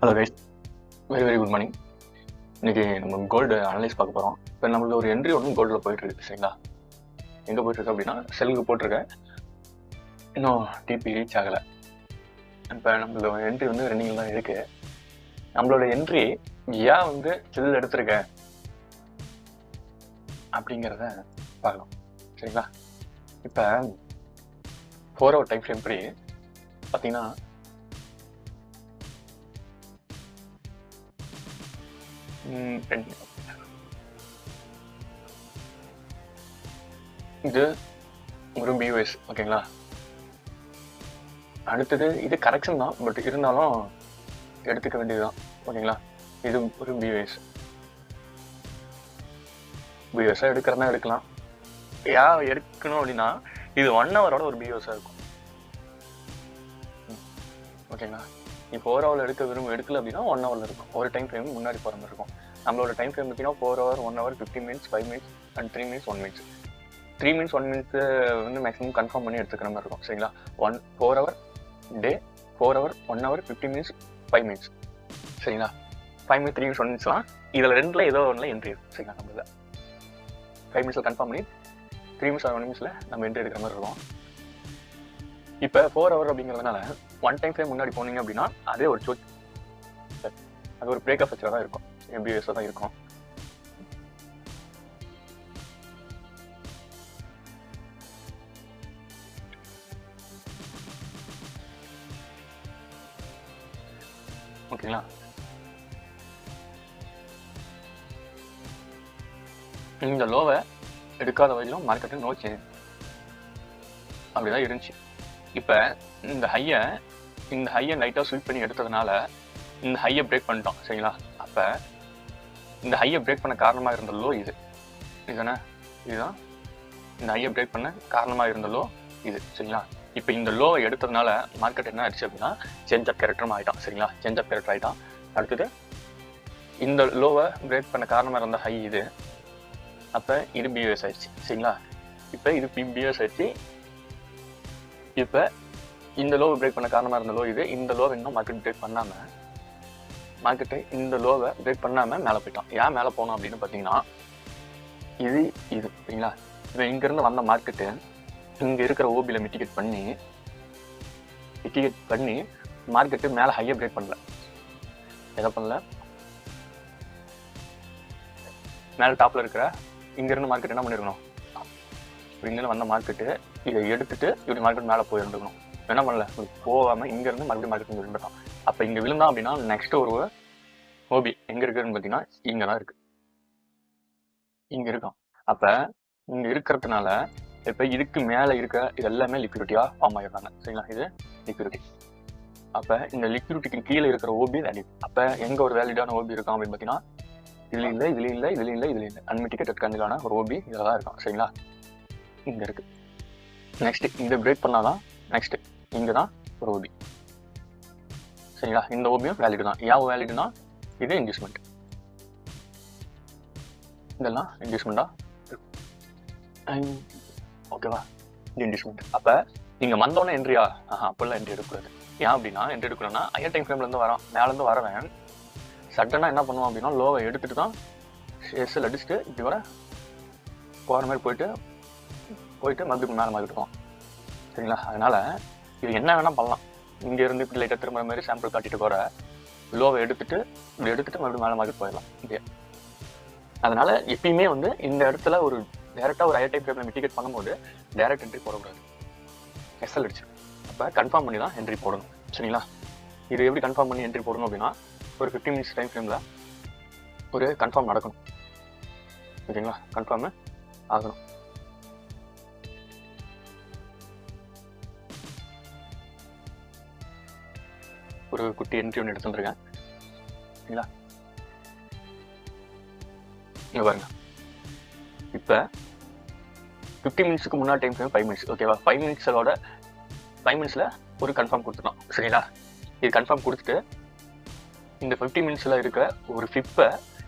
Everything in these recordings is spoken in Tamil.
Hello guys, very very good morning. இன்னைக்கு நம்ம கோல்டு அனலைஸ் பார்க்க போகிறோம். இப்போ நம்மளுக்கு ஒரு என்ட்ரி ஒன்று கோல்டில் போயிட்டு இருக்கு, சரிங்களா? எங்கே போயிட்டு இருக்கு அப்படின்னா செல்லுக்கு போட்டிருக்கேன், இன்னும் டிபி ரீச் ஆகலை. இப்போ நம்மளோட என்ட்ரி வந்து ரன்னிங்கில் தான் இருக்கு. நம்மளோட என்ட்ரி ஏன் வந்து செல் எடுத்திருக்கேன் அப்படிங்கிறத பார்க்கலாம், சரிங்களா? இப்போ 4 hour டைம் ஃப்ரேம் படி பார்த்தீங்கன்னா இது ஒரு பியூஎஸ், ஓகேங்களா? அடுத்தது இது கரெக்ஷன் தான், பட் இருந்தாலும் எடுத்துக்க வேண்டியதுதான், ஓகேங்களா? இது ஒரு பியூஎஸ்ஸாக எடுக்கிறதா எடுக்கலாம். ஏன் எடுக்கணும் அப்படின்னா இது 1 hour ஒரு பியூஎஸ்ஸாக இருக்கும், ஓகேங்களா? நீ 4 hour எடுக்கல அப்படின்னா 1 hour இருக்கும். ஒரு டைம் ஃப்ரேம் முன்னாடி போகிற மாதிரி இருக்கும். நம்மளோட டைம் ஃப்ரேம் பார்த்தீங்கன்னா 4 hour, 1 hour, 15 minutes, 5 minutes and 3 minutes, 1 minute. 3 minutes, 1 minute வந்து மேக்ஸிமம் கன்ஃபார்ம் பண்ணி எடுத்துக்கிற மாதிரி இருக்கும், சரிங்களா? 4 hour டே, 4 hour, 1 hour, 15 minutes, 5 minutes, சரிங்களா? 5 minutes, 3 minutes, 1 minutesலாம் இதில் ரெண்டில் ஏதோ ஒன்றில் என்ட்ரி இருக்கும், சரிங்களா? நம்மள 5 minutes கன்ஃபார்ம் பண்ணி 3 minutes or 1 minutes நம்ம என்ட்ரி எடுக்கிற மாதிரி இருக்கும். இப்போ 4 hour அப்படிங்கிறதுனால 1 டைம் ஃப்ரேம் முன்னாடி போனீங்க அப்படின்னா அதே ஒரு சோட், அது ஒரு பிரேக் ஆஃப் வச்சுல தான் இருக்கும், எம்பிஎஸ்ஸாக தான் இருக்கும். ஓகேங்களா? இந்த லோவை எடுக்காத வரையிலும் மார்க்கெட்டு நோ சேஞ்ச் அப்படிதான் இருந்துச்சு. இப்போ இந்த ஹையை லைட்டாக ஸ்விப் பண்ணி எடுத்ததுனால இந்த ஹையை பிரேக் பண்ணிட்டோம், சரிங்களா? அப்போ இந்த ஹையை பிரேக் பண்ண காரணமாக இருந்த லோ இதுதானே, இதுதான் இந்த ஹையை பிரேக் பண்ண காரணமாக இருந்த லோ இது, சரிங்களா? இப்போ இந்த லோவை எடுத்ததுனால மார்க்கெட் என்ன ஆயிடுச்சு அப்படின்னா சேஞ்ச் ஆஃப் கேரக்டரும் ஆகிட்டான், சரிங்களா? சேஞ்ச் ஆஃப் கேரக்டர் ஆகிட்டான். அடுத்தது இந்த லோவை பிரேக் பண்ண காரணமாக இருந்த ஹை இது, அப்போ இது பியூஎஸ் ஆயிடுச்சு, சரிங்களா? இப்போ இது பியூஎஸ் ஆயிடுச்சு. இப்போ இந்த லோவை பிரேக் பண்ண காரணமாக இருந்த லோ இது, இந்த லோவை இன்னும் மார்க்கெட் பிரேக் பண்ணாமல் இந்த லோவை பிரேக் பண்ணாமல் மேலே போயிட்டான். ஏன் மேலே போனோம் அப்படின்னு பார்த்தீங்கன்னா இது சரிங்களா? இப்போ இங்கேருந்து வந்த மார்க்கெட்டு இங்கே இருக்கிற ஓபியில் மிட்டிகேட் பண்ணி மார்க்கெட்டு மேலே ஹையை பிரேக் பண்ணல. எதை பண்ணல? மேலே டாப்பில் இருக்கிற இங்கேருந்து மார்க்கெட் என்ன பண்ணிருக்கணும், இங்கேருந்து வந்த மார்க்கெட்டு இதை எடுத்துட்டு இப்படி மார்க்கெட் மேலே போயிருந்துக்கணும். என்ன பண்ணல, போகாமல் இங்கேருந்து மறுபடியும் மார்க்கெட் இங்கே விழுந்துட்டான். அப்போ இங்கே விழுந்தான் அப்படின்னா நெக்ஸ்ட் ஒரு ஓபி எங்கே இருக்குதுன்னு பார்த்தீங்கன்னா இங்கே தான் இருக்குது, இங்கே இருக்கும். அப்போ இங்கே இருக்கிறதுனால இப்போ இதுக்கு மேலே இருக்க இது எல்லாமே லிக்விடிட்டியாக ஃபார்ம் ஆகிடுறாங்க, சரிங்களா? இது லிக்விடிட்டி. அப்போ இந்த லிக்விடிட்டிக்கு கீழே இருக்கிற ஓபி வேலிட். அப்போ எங்கே ஒரு வேலிடான ஓபி இருக்கும் அப்படின்னு பார்த்தீங்கன்னா இதில் இல்லை அன்மிட்டிகேட்டட் கண்டிலான ஒரு ஓபி இதில் தான் இருக்கும், சரிங்களா? இங்கே இருக்குது. நெக்ஸ்ட் இந்த பிரேக் பண்ணாதான் நெக்ஸ்ட் இங்கே தான் ஒரு ஓபி, சரிங்களா? இந்த ஓபியும் வேலிடு தான். ஏன் வேலிடுனா இது இன்டியூஸ்மெண்ட், இதெல்லாம் இன்டியூஸ்மெண்ட்டாக ஓகேவா? இது இன்டியூஸ்மெண்ட். அப்போ நீங்கள் வந்தோடனே என்ட்ரியா அப்போல்லாம் என்ட்ரி எடுக்கக்கூடாது. ஏன் அப்படின்னா என்ட்ரி எடுக்கணும்னா ஹையர் டைம் ஃப்ரேம்லேருந்து மேலேருந்து வரவேன் சட்டனாக என்ன பண்ணுவோம் அப்படின்னா லோவை எடுத்துகிட்டு தான் எஸ்எல் அடிச்சுட்டு இப்படி போகிற மாதிரி போயிட்டு மறுபடியும் மேலே மாறிடுவோம், சரிங்களா? அதனால் இது என்ன வேணால் பண்ணலாம். இங்கேருந்து இப்படி லைட்டாக திரும்ப மாதிரி சாம்பிள் காட்டிட்டு போகிற லோவை எடுத்துகிட்டு மறுபடியும் மேலே மாறிட்டு போயிடலாம் இப்படியே. அதனால் எப்பயுமே வந்து இந்த இடத்துல ஒரு டேரெக்டாக ஒரு ஹையர் டைம் ஃப்ரேமில் மிட்டிகேட் பண்ணும்போது டேரெக்ட் என்ட்ரி போடக்கூடாது, எஸ்எல் அடிச்சு. அப்போ கன்ஃபார்ம் பண்ணி தான் என்ட்ரி போடணும், சரிங்களா? இது எப்படி கன்ஃபார்ம் பண்ணி என்ட்ரி போடணும் அப்படின்னா ஒரு 15 minutes டைம் ஃப்ரேமில் ஒரு கன்ஃபார்ம் நடக்கணும், ஓகேங்களா? கன்ஃபார்ம் ஆகணும். ஒரு குட்டி என்ட்ரி ஒன்று எடுத்துருக்கேன், சரிங்களா? இங்கே பாருங்க. இப்போ 15 minutesக்கு முன்னாடி டைம் ஃப்ரேம் 5 minutes, ஓகேவா? 5 minutesல ஒரு கன்ஃபார்ம் கொடுத்துட்டோம், சரிங்களா? இது கன்ஃபார்ம் கொடுத்துட்டு இந்த 15 minutesல இருக்க ஒரு ஃபிப்பை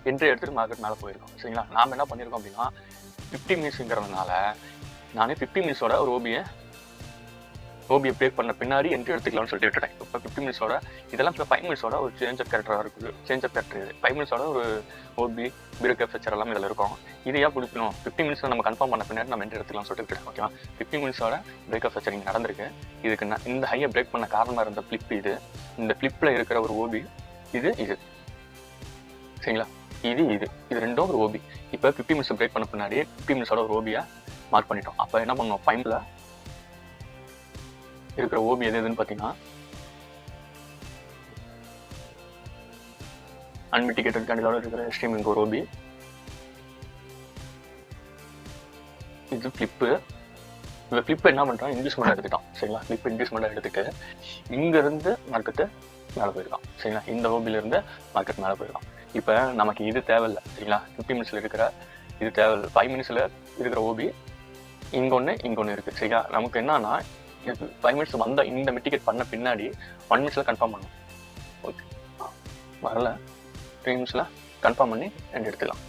என்ட்ரி எடுத்துகிட்டு மார்க்கெட் மேலே போயிருக்கோம், சரிங்களா? நாம் என்ன பண்ணியிருக்கோம் அப்படின்னா 15 minutesங்கிறதுனால நான் 15 minutesோட ஒரு ஓபியை ஓபியை பிரேக் பண்ண பின்னாடி என்ட்ரி எடுத்துக்கலாம்னு சொல்லிட்டு விட்டுட்டேன். இப்போ 50 மினிட்ஸோட இதெல்லாம் இப்போ 5 மினிட்ஸோட ஒரு சேஞ்ச் ஆஃப் கேரக்டராக இருக்குது. சேஞ்ச் ஆஃப் கேரக்டர் இது 5 மினிட்ஸோட ஒரு ஓபி பிரேக் ஃபெச்சர் எல்லாம் இதில் இருக்கும். இதையா பிடிக்கணும் 50 மினிட்ஸ் நம்ம கன்ஃபார்ம் பண்ண பின்னாடி நம்ம என்ட்ரி எடுத்துக்கலாம்னு சொல்லிட்டு விட்டுட்டேன். ஓகேவா, 50 மினிட்ஸோட பிரேக் ஆஃப் ஃபெச்சர் இங்கே நடந்திருக்கு. இதுக்கு இந்த ஹையை பிரேக் பண்ண காரணமாக இருந்த ஃபிளிப் இது. இந்த ஃபிளிப்பில் இருக்கிற ஒரு ஓபி இது சரிங்களா, இது ரெண்டும் ஒரு ஓபி. இப்போ 50 மினிட்ஸ் பிரேக் பண்ண பின்னாடி 50 மினிட்ஸோட ஒரு ஓபியை மார்க் பண்ணிட்டோம். அப்போ என்ன பண்ணோம், 5ல இருக்கிற ஓபி எதுன்னு பார்த்தீங்கன்னா அன்மிட்டிகேட்டட் கேண்டிலோட இருக்கிற ஸ்ட்ரீமிங் ஒரு ஓபி, இது ஃபிளிப்பு. இந்த ஃபிளிப் என்ன பண்ணுறான், இன்டியூஸ்மெண்ட் எடுத்துட்டான். சரிங்களா, ஃபிளிப் இன்டியூஸ்மெண்ட் எடுத்துட்டு இங்கேருந்து மார்க்கெட்டு மேலே போயிருக்கான். சரிங்களா, இந்த ஓபியிலேருந்து மார்க்கெட் மேலே போயிருக்கான். இப்போ நமக்கு இது தேவையில்லை. சரிங்களா, 50 மினிட்ஸில் இருக்கிற இது தேவையில்லை. 5 மினிட்ஸில் இருக்கிற ஓபி இங்கே ஒன்று இருக்குது. சரிங்களா, நமக்கு என்னன்னா 5 மினிட்ஸ் வந்தால் இந்த மிட்டிகேட் பண்ண பின்னாடி 1 மினிட்ஸில் கன்ஃபார்ம் பண்ணணும். ஓகே, வரல 3 மினிட்ஸில் கன்ஃபார்ம் பண்ணி ரெண்டு எடுத்துக்கலாம்.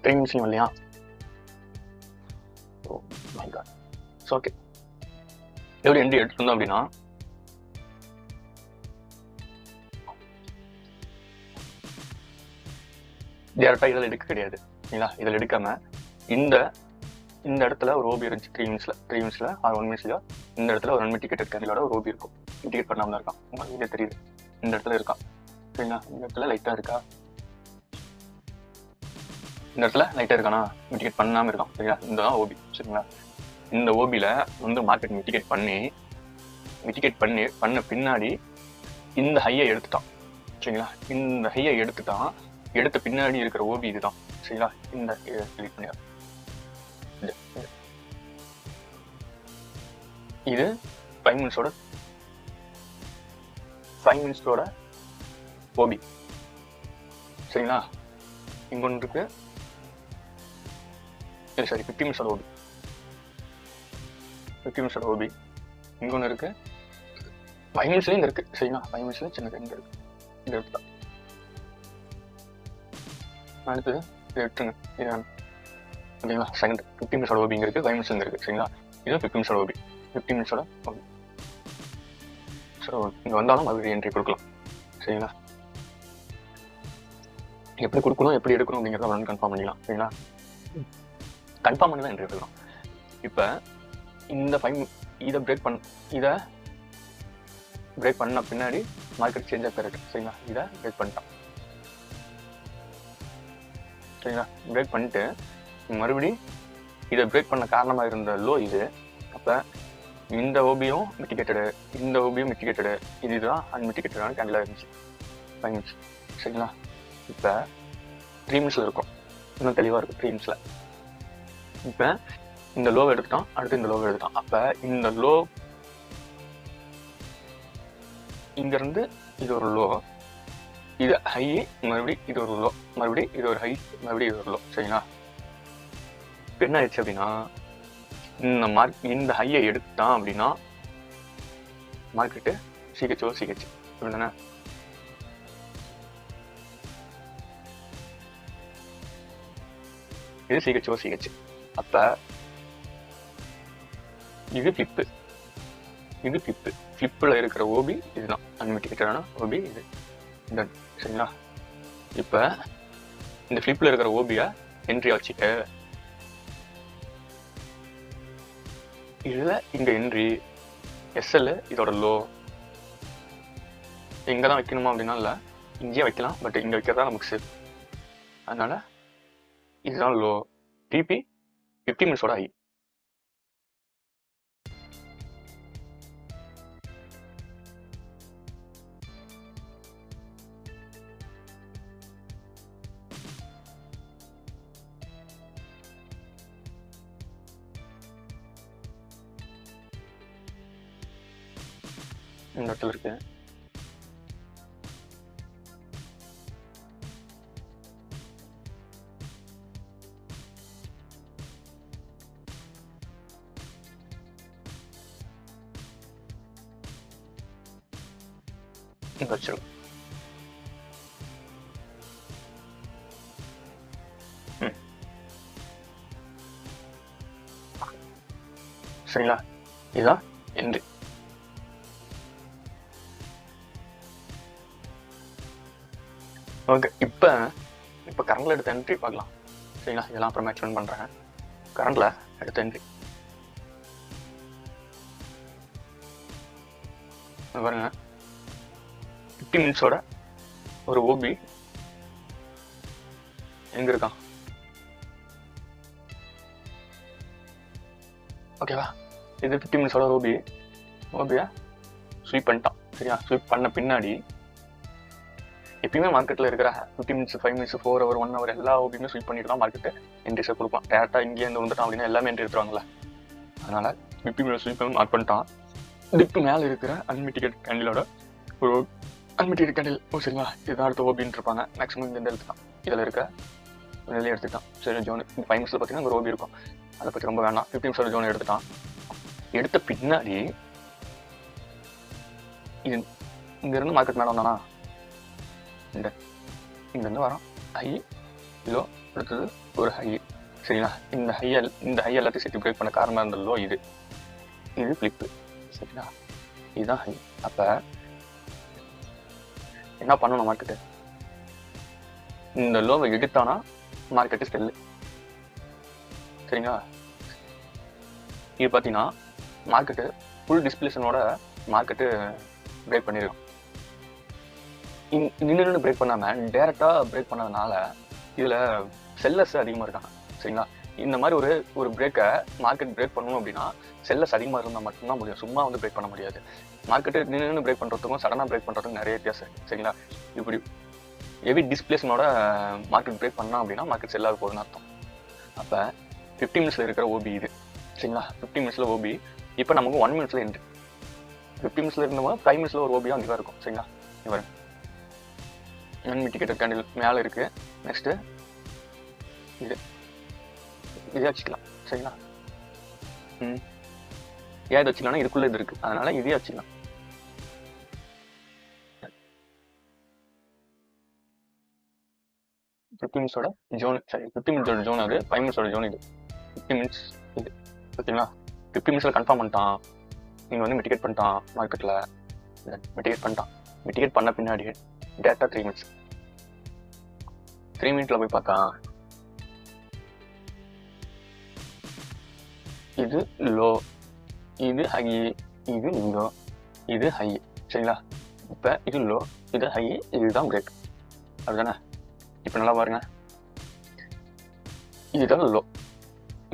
ட்ரெயின்ஸ்லையும் இல்லையா, ஓகே எப்படி என்ட்ரி எடுத்துருந்தோம் அப்படின்னா டேரக்டா இதில் எடுக்க கிடையாது. சரிங்களா, இதில் எடுக்காம இந்த இடத்துல ஒரு ஓபி இருந்துச்சு 3 மினிட்ஸ்ல ஆர் 1 மினிட்ஸ்ல இந்த இடத்துல ஒரு அன்மிட்டிகேட்டட் கேண்டிலோட ஒரு ஓபி இருக்கும். மிட்டிகேட் பண்ணாமல் இருக்கான், உங்களுக்கு இதே தெரியுது. இந்த இடத்துல இருக்கான். சரிங்களா, இந்த இடத்துல லைட்டா இருக்கா, இந்த இடத்துல லைட்டாக இருக்கானா, மிட்டிகேட் பண்ணாமல் இருக்கான். சரிங்களா, இந்த தான் ஓபி. சரிங்களா, இந்த ஓபியில் வந்து மார்க்கெட் மிட்டிகேட் பண்ண பின்னாடி இந்த ஹையை எடுத்துட்டான். சரிங்களா, இந்த ஹையை எடுத்த பின்னாடி இருக்கிற ஓபி இதுதான். சரிங்களா, இந்த கிளிக் பண்ணியா, இது 5 மினிட்ஸோட ஓபி. சரிங்களா, இங்க ஒன்று இருக்கு, சாரி 50 மினிட்ஸோட ஓபி. 50 மினிட்ஸோட ஓபி இங்க ஒன்று இருக்கு, 5 மினிட்ஸ்லேயும் இங்கே இருக்கு. சரிங்களா, 5 மினிட்ஸ்ல சின்னது இங்கே இருக்கு, இந்த இடத்துல. அடுத்தது இதை எடுத்துங்க, இது ஓகேங்களா. செகண்ட் 50 மினிட்ஸோட ஓபி இங்கே இருக்கு, 5 மினிட்ஸ் இங்கே இருக்கு. சரிங்களா, இது 50 மினிட்ஸோட ஓபி, 50 மினிட்ஸோட ஓபி. ஸோ இங்கே வந்தாலும் மறுபடியும் என்ட்ரி கொடுக்கலாம். சரிங்களா, எப்படி கொடுக்கணும் எப்படி எடுக்கணும் அப்படிங்கிறத வந்து கன்ஃபார்ம் பண்ணிக்கலாம். சரிங்களா, கன்ஃபார்ம் பண்ணி தான் என்ட்ரி எடுக்கலாம். இப்போ இந்த இதை பிரேக் பண்ண பின்னாடி மார்க்கெட் சேஞ்ச் ஆஃப் கேரக்டர். சரிங்களா, இதை பிரேக் பண்ணிட்டான். சரிங்களா, பிரேக் பண்ணிட்டு மறுபடியும் இதை பிரேக் பண்ண காரணமாக இருந்த லோ இது. அப்போ இந்த ஓபியும் மிட்டிகேட்டடு, இந்த ஓபியும் மிட்டிகேட்டடு, இதுதான் அன்மிட்டிகேட்டடான கேண்டிலாக இருந்துச்சு 5 மினிட்ஸ். சரிங்களா, இப்போ 3 மினிட்ஸில் இருக்கும், இன்னும் தெளிவாக இருக்கும் 3 மினிட்ஸில். இப்போ இந்த லோவை எடுத்துட்டான், அடுத்து இந்த லோவை எடுத்துட்டான். அப்போ இந்த லோ இங்கேருந்து இது ஒரு லோ, இது ஹை, மறுபடியும் இது ஒரு லோ, மறுபடியும் இது ஒரு ஹை, மறுபடியும் இது ஒரு லோ. சரிங்களா, இப்போ என்ன ஆயிடுச்சு அப்படின்னா இந்த ஹையை எடுத்துட்டான் அப்படின்னா மார்க்கெட்டு சிஹெச்ஓ சிஹெச் இப்படிதானே. இது சிஹெச்ஓ சிஹெச். அப்ப இது ஃபிளிப்பு, ஃபிளிப்பில் இருக்கிற ஓபி இதுதான், அன்மிட்டிகேட்டடான ஓபி இது. சரிங்களா, இப்போ இந்த ஃபிளிப்பில் இருக்கிற ஓபியை என்ட்ரி வச்சுட்டு இதில் இங்கே என்ட்ரி எஸ்எல் இதோட லோ இங்கே தான் வைக்கணுமா அப்படின்னா இல்லை, இங்கேயே வைக்கலாம், பட் இங்கே வைக்கிறதா நமக்கு சேஃப். அதனால இதுதான் லோ. DP 50 மினிட்ஸோட high. இந்த இடத்துல இருக்கு. இங்கே வச்சிருக்கோம். சரிங்களா? இதுதான் என்ட்ரி. ஓகே, இப்போ கரண்டில் எடுத்த என்ட்ரி பார்க்கலாம். சரிங்களா? இதெல்லாம் அப்புறமா எக்ஸ்பிளைன் பண்ணுறேன். கரண்டில் எடுத்த என்ட்ரி பாருங்க. 50 மினிட்ஸோட ஒரு ஓபி எங்க இருக்கான்? ஓகேவா? இது 50 மினிட்ஸோட ஓபியை ஸ்வீப் பண்ணிட்டான். சரியா? ஸ்வீப் பண்ண பின்னாடி எப்பயுமே மார்க்கெட்டில் இருக்கிற 50 மினிட்ஸ், 5 மினிட்ஸ், 4 ஹவர், 1 ஹவர் எல்லா ஓபியுமே ஸ்வீப் பண்ணிட்டு தான் மார்க்கெட்டு என்ட்ரிஸை கொடுப்பான். டேரெக்டாக இங்கேருந்து வந்துட்டான் அப்படின்னா எல்லாமே என்ட்ரி எடுத்துருவாங்கல்ல. அதனால 50 மினிட்ஸ் ஸ்வீப் பண்ணி மார்க் பண்ணிட்டான். இதுக்கு மேலே இருக்கிற அன்மிட்டிகேட் கேண்டிலோட ஒரு அன்மிட்டிகேட் கேண்டில். சரிங்களா? இதுதான் அடுத்த ஓபின்னு இருப்பாங்க. மேக்ஸிமம் இந்த எடுத்துட்டான். இதில் இருக்க இதில் எடுத்துட்டான். சரி, ஜோனு 5 மினிட்ஸில் பார்த்தீங்கன்னா ஒரு ஓபி இருக்கும். அதை பற்றி ரொம்ப வேணாம். 50 மினிட்ஸோட ஜோன் எடுத்துட்டான். எடுத்த பின்னாடி இது இங்கேருந்து மார்க்கெட் மேலே வந்தானா, இங்கேருந்து வரோம். ஹை, லோ, அடுத்தது ஒரு ஹை. சரிங்களா? இந்த ஹை எல்லாத்தையும் சேர்த்து பிரேக் பண்ண காரணமாக இருந்த லோ இது ஃப்ளிப்பு. சரிங்களா? இதுதான் ஹை. அப்போ என்ன பண்ணணும்? மார்க்கெட்டு இந்த லோவை எடுத்தானா மார்க்கெட்டு செல்லு. சரிங்களா? இது பார்த்தீங்கன்னா மார்க்கெட்டு ஃபுல் டிஸ்பிளேஷனோட மார்க்கெட்டு பிரேக் பண்ணிருக்கோம். நின்று பிரேக் பண்ணாமல் டேரெக்டாக பிரேக் பண்ணதுனால இதில் செல்லர்ஸ் அதிகமாக இருக்காங்க. சரிங்களா? இந்த மாதிரி ஒரு பிரேக்கை மார்க்கெட் பிரேக் பண்ணணும் அப்படின்னா செல்லர்ஸ் அதிகமாக இருந்தால் மட்டும்தான் முடியும். சும்மா வந்து பிரேக் பண்ண முடியாது. மார்க்கெட்டு நின்று பிரேக் பண்ணுறதுக்கும் சடனாக பிரேக் பண்ணுறதுக்கும் நிறைய வித்தியாசம் இருக்குது. சரிங்களா? இப்படி ஹெவி டிஸ்பிளேஷனோட மார்க்கெட் பிரேக் பண்ணா அப்படின்னா மார்க்கெட் செல்லாக போகுதுன்னு அர்த்தம். அப்போ 50 மினிட்ஸில் இருக்கிற ஓபி இது. சரிங்களா? 50 மினிட்ஸில் ஓபி. இப்போ நமக்கு 1 மினிட்ஸில் என்ட்ரி. 50 மினிட்ஸில் இருந்தவங்க 5 மினிட்ஸில் ஒரு ஓபியாக அங்கே இருக்கும். சரிங்களா? இவர் அன்மிட்டிகேட்டட் கேண்டில் மேலே இருக்குது. நெக்ஸ்ட்டு இதே வச்சுக்கலாம். சரிங்களா? ஏன் இது வச்சுக்கலாம்னா இதுக்குள்ளே இது இருக்குது. அதனால் இதே வச்சுக்கலாம். மினிட்ஸோட ஜோன், சரி 50 மினிட்ஸோட ஜோன் அது, 5 மினிட்ஸோட ஜோன் இது. 50 மினிட்ஸ் இது. ஓகேங்களா? 50 மினிட்ஸில் கன்ஃபார்ம் பண்ணிட்டான். நீங்கள் வந்து மிட்டிகேட் பண்ணிட்டான். மார்க்கெட்டில் மிட்டிகேட் பண்ணிட்டான். மிட்டிகேட் பண்ண பின்னாடி டேட்டா 3 மினிட்ஸ். 3 மினிட்ல போய் பார்த்தா இது லோ, இது ஹை, இது லோ, இது ஹை. சரிங்களா? இப்போ இது லோ, இது ஹை, இதுதான் பிரேக். அதுதானே? இப்போ நல்லா பாருங்க. இதுதான் லோ.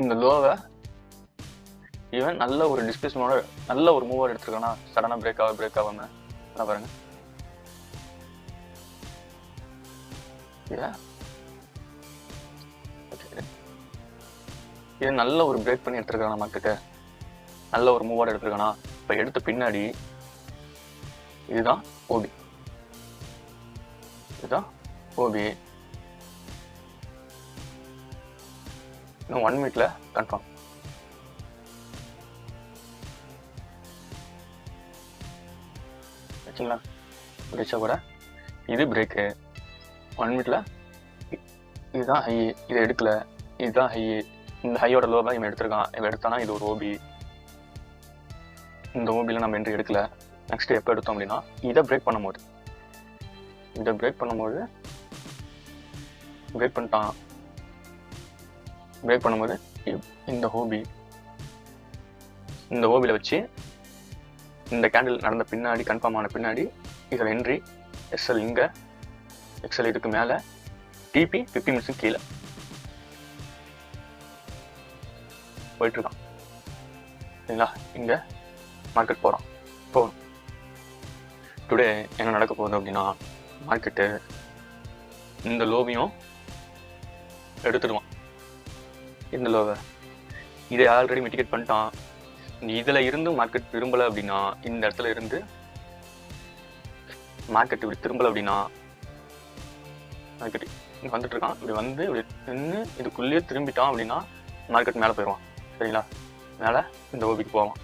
இந்த லோவை இவன் நல்ல ஒரு டிஸ்பிளேஷனோட நல்ல ஒரு மூவர் எடுத்துருக்கானா, சடனாக பிரேக் ஆகாம நல்லா பாருங்க. இது நல்ல ஒரு பிரேக் பண்ணி எடுத்துருக்கானா மார்க்கெட்டு, நல்ல ஒரு மூவோட எடுத்துருக்கானா. இப்போ எடுத்த பின்னாடி இதுதான் ஓபி. இதுதான் ஓபி. இன்னும் 1 மினிட்ல கன்ஃபார்ம். வச்சுங்களா? பிடிச்சா கூட இது பிரேக்கு. 1 மினிட்ல இதுதான் ஹை, இதை எடுக்கல, இதுதான் ஹை. இந்த ஹையோட லோ தான் இவன் எடுத்திருக்கான். இவன் எடுத்தானா இது ஒரு ஓபி. இந்த ஓபியில் நம்ம என்ட்ரி எடுக்கல. நெக்ஸ்ட் எப்போ எடுத்தோம் அப்படின்னா இதை பிரேக் பண்ணும்போது பிரேக் பண்ணிட்டான். பிரேக் பண்ணும்போது இந்த ஓபியில் வச்சு இந்த கேண்டில் நடந்த பின்னாடி கன்ஃபார்ம் ஆன பின்னாடி இதில் என்ட்ரி. எஸ்எல் இங்கே, எக்ஸ்எல் இதுக்கு மேலே, டிபி 50 மினிட்ஸுக்கு கீழே போயிட்டுருக்கான். சரிங்களா? இங்கே மார்க்கெட் போகணும். டுடே என்ன நடக்க போகுது அப்படின்னா மார்க்கெட்டு இந்த லோவையும் எடுத்துடுவான். இந்த லோவை இதை ஆல்ரெடி மிட்டிகேட் பண்ணிட்டான். இதில் இருந்து மார்க்கெட் திரும்பலை அப்படின்னா, இந்த இடத்துல இருந்து மார்க்கெட் இப்படி திரும்பலை அப்படின்னா, மார்க்கெட் இங்கே வந்துட்டு இருக்கான். இப்படி வந்து இப்படி நின்று இதுக்குள்ளேயே திரும்பிட்டான் அப்படின்னா மார்க்கெட் மேலே போயிடுவான். சரிங்களா? மேலே இந்த ஓபிக்கு போவான்.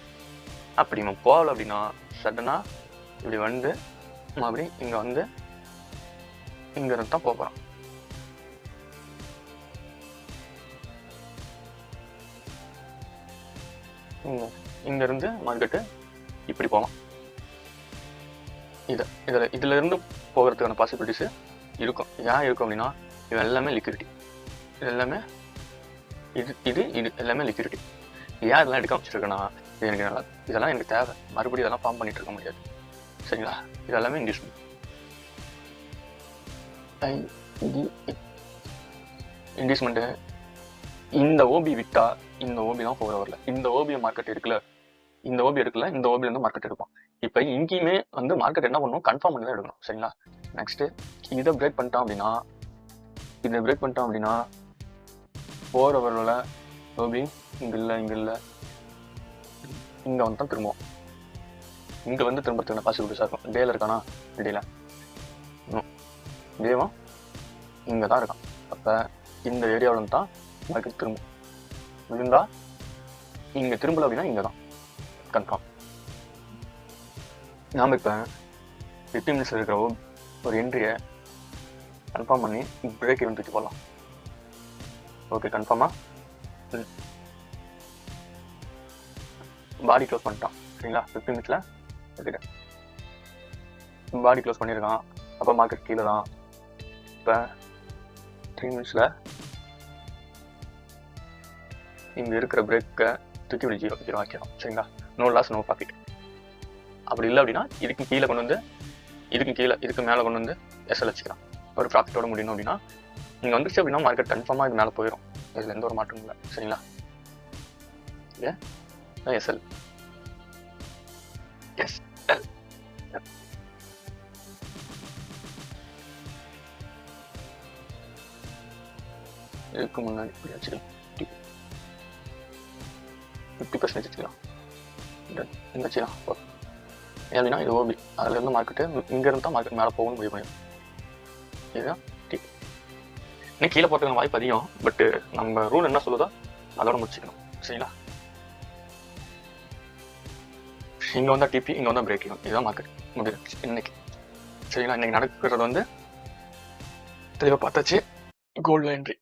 அப்படி நம்ம போகல அப்படின்னா சடனாக இப்படி வந்து மறுபடி இங்கே வந்து இங்கேருந்து தான் போகிறோம். இங்கேருந்து மார்க்கெட்டு இப்படி போகலாம். இதுல இருந்து போகிறதுக்கான பாசிபிலிட்டிஸ் இருக்கும். ஏன் இருக்கும் அப்படின்னா இது எல்லாமே லிக்விடிட்டி. இது எல்லாமே இது எல்லாமே லிக்விடிட்டி. ஏன் இதெல்லாம் எடுக்க வச்சிருக்கேன்னா இதெல்லாம் எனக்கு தேவை. மறுபடியும் இதெல்லாம் ஃபார்ம் பண்ணிட்டு இருக்க முடியாது. சரிங்களா? இது எல்லாமே இன்வெஸ்ட்மெண்ட். இன்வெஸ்ட்மெண்ட்டு இந்த ஓபி விட்டா இந்த ஓபி தான் போகிற வரல. இந்த ஓபியை மார்க்கெட் இருக்குல்ல, இந்த ஓபி எடுக்கல, இந்த ஓபில இருந்து மார்க்கெட் எடுப்போம். இப்போ இங்கேயுமே வந்து மார்க்கெட் என்ன பண்ணணும், கன்ஃபார்ம் பண்ணி தான் எடுக்கணும். சரிங்களா? நெக்ஸ்ட் இதை பிரேக் பண்ணிட்டோம் அப்படின்னா போகிற வரல ஓபி இங்கே இல்லை, இங்கே வந்து தான் திரும்புவோம். இங்கே வந்து திரும்பறதுக்கான பாசிபிலிட்டிஸாக இருக்கும். டேல இருக்கானா, டேல டேவும் இங்கே தான் இருக்கான். அப்போ இந்த ஏரியாவில் தான் மார்க்கெட் திரும்பும். இருந்தா இங்கே திரும்பல அப்படின்னா இங்கே தான் கன்ஃபார்ம். நாம் இப்போ 15 மினிட்ஸில் இருக்கிற ஒரு என்ட்ரியை கன்ஃபார்ம் பண்ணி பிரேக் ஈவன் தூக்கி போடலாம். ஓகே, கன்ஃபார்மாக பாடி க்ளோஸ் பண்ணிட்டான். சரிங்களா? 15 மினிட்ஸில் ஓகே பாடி க்ளோஸ் பண்ணியிருக்கான். அப்போ மார்க்கெட் கீழே தான். இப்போ 3 மினிட்ஸில் இங்கே இருக்கிற பிரேக்கை தூக்கி விட 0 ஆக்கிடும். சரிங்களா? No loss no profit. அப்படி இல்லை அப்படின்னா இதுக்கு கீழே கொண்டு வந்து இதுக்கு மேலே கொண்டு வந்து எஸ்எல் வச்சுக்கலாம். ஒரு ப்ராஃபிட்டோட முடியணும் அப்படின்னா இங்கே வந்துருச்சு அப்படின்னா மார்க்கெட் கன்ஃபார்மாக இது மேலே போயிடும். இதில் எந்த ஒரு மாற்றமும் இல்லை. சரிங்களா? எஸ்எல் இதுக்கு முன்னாடி வச்சுக்கலாம். 50% வச்சுக்கலாம். இந்த வச்சுக்கலாம். ஏன்னா இது ஓபி, அதுல இருந்து மார்க்கெட்டு இங்கேருந்து தான் மார்க்கெட் மேலே போகணும்னு முடிவு பண்ணிடும். இதுதான் டிப். இன்னும் கீழே போகிறதுக்கான வாய்ப்பு அதிகம். பட்டு நம்ம ரூல் என்ன சொல்லுதோ அதோட முடிச்சுக்கணும். சரிங்களா? இங்கே வந்தால் டிபி, இங்கே வந்தால் பிரேக் ஆகும். இதுதான் மார்க்கெட் முடிஞ்சிருச்சு இன்னைக்கு. சரிங்களா? இன்னைக்கு நடக்கிறது வந்து தெளிவாக பார்த்தாச்சு. Gold entry